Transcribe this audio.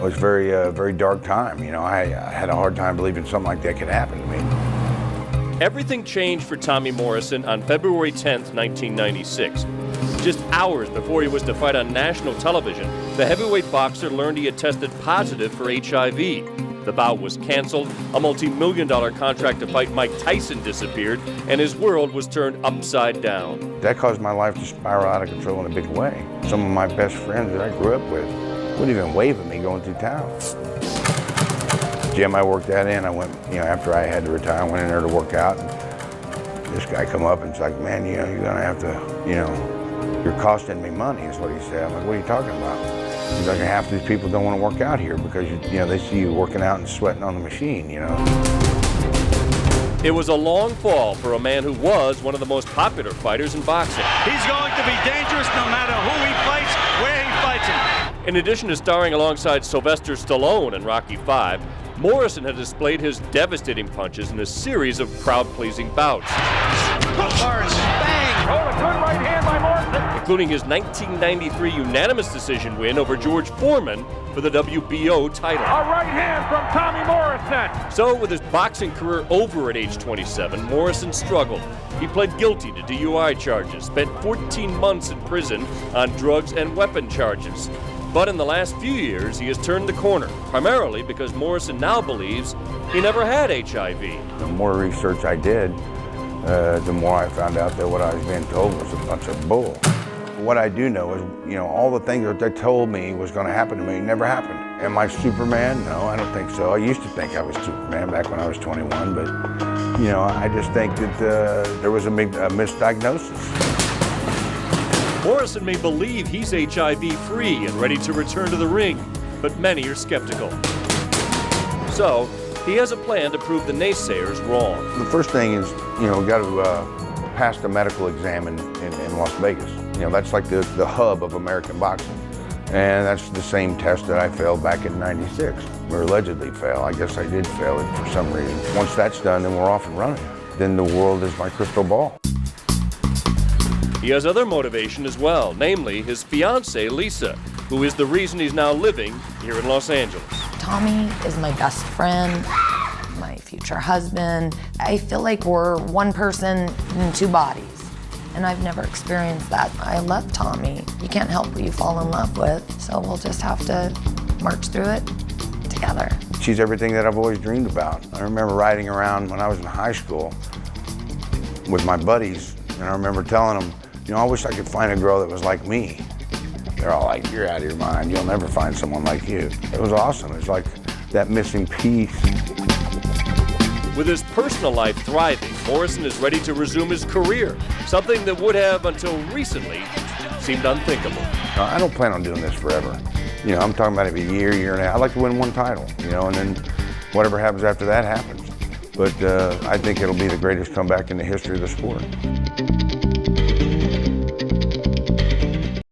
was very dark time. You know, I had a hard time believing something like that could happen to me. Everything changed for Tommy Morrison on February 10th, 1996. Just hours before he was to fight on national television, the heavyweight boxer learned he had tested positive for HIV. The bout was canceled, a multi-million-dollar contract to fight Mike Tyson disappeared, and his world was turned upside down. That caused my life to spiral out of control in a big way. Some of my best friends that I grew up with wouldn't even wave at me going through town. Gym I worked at in, I went, after I had to retire, I went in there to work out. And this guy come up and it's like, man, you're gonna have to, you're costing me money, is what he said. I'm like, what are you talking about? He's like, half these people don't want to work out here because they see you working out and sweating on the machine, It was a long fall for a man who was one of the most popular fighters in boxing. He's going to be dangerous no matter who he fights, where he fights him. In addition to starring alongside Sylvester Stallone in Rocky V, Morrison had displayed his devastating punches in a series of crowd-pleasing bouts. Morrison, bang! Oh, a good right hand by Morrison. Including his 1993 unanimous decision win over George Foreman for the WBO title. A right hand from Tommy Morrison. So, with his boxing career over at age 27, Morrison struggled. He pled guilty to DUI charges, spent 14 months in prison on drugs and weapon charges. But in the last few years, he has turned the corner, primarily because Morrison now believes he never had HIV. The more research I did, the more I found out that what I was being told was a bunch of bull. What I do know is, all the things that they told me was going to happen to me never happened. Am I Superman? No, I don't think so. I used to think I was Superman back when I was 21, but, I just think that there was a misdiagnosis. Morrison may believe he's HIV-free and ready to return to the ring, but many are skeptical. So, he has a plan to prove the naysayers wrong. The first thing is, we got to pass the medical exam in Las Vegas. That's like the hub of American boxing. And that's the same test that I failed back in '96, or allegedly failed. I guess I did fail it for some reason. Once that's done, then we're off and running. Then the world is my crystal ball. He has other motivation as well, namely his fiancée, Lisa, who is the reason he's now living here in Los Angeles. Tommy is my best friend, my future husband. I feel like we're one person in two bodies, and I've never experienced that. I love Tommy. You can't help who you fall in love with, so we'll just have to march through it together. She's everything that I've always dreamed about. I remember riding around when I was in high school with my buddies, and I remember telling them, I wish I could find a girl that was like me. They're all like, you're out of your mind. You'll never find someone like you. It was awesome. It was like that missing piece. With his personal life thriving, Morrison is ready to resume his career, something that would have, until recently, seemed unthinkable. I don't plan on doing this forever. I'm talking about every year and a half. I'd like to win one title, and then whatever happens after that happens. But I think it'll be the greatest comeback in the history of the sport.